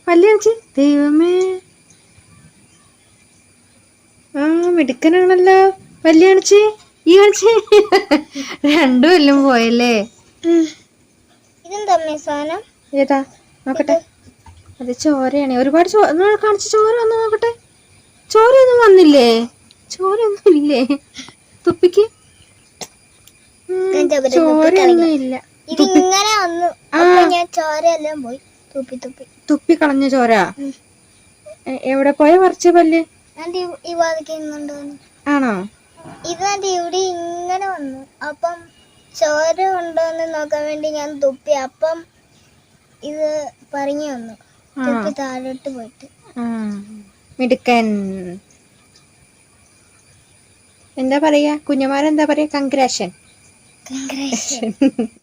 പല്ല് കാണിച്ച്. ദൈവമേ, ആ മിടുക്കനാണല്ലോ. പല്ല് കാണിച്ച്, ഈ കാണിച്ച്. രണ്ടും എല്ലാം പോയല്ലേ. ഏതാ നോക്കട്ടെ. അത് ചോരയാണ്. ഒരുപാട് കാണിച്ച് ചോര വന്ന് നോക്കട്ടെ. ചോരയൊന്നും വന്നില്ലേ? ചോരയൊന്നും ഇല്ലേ? തുപ്പിക്ക്. ചോരയൊന്നും ഇല്ല. തുപ്പി കളഞ്ഞ ചോര എവിടെ പോയ പറിച്ച പല്ല്? ആണോ? ഇത് ഇവിടെ ഇങ്ങനെ വന്നു. അപ്പം ചോര ഉണ്ടോന്ന് നോക്കാൻ വേണ്ടി ഞാൻ തുപ്പി. അപ്പം ഇത് പറഞ്ഞു വന്നു. തുപ്പി താഴോട്ട് പോയിട്ട്. മിടുക്കൻ. എന്താ പറയാ കുഞ്ഞമാരെന്താ പറയാ? കൺഗ്രാഷൻ.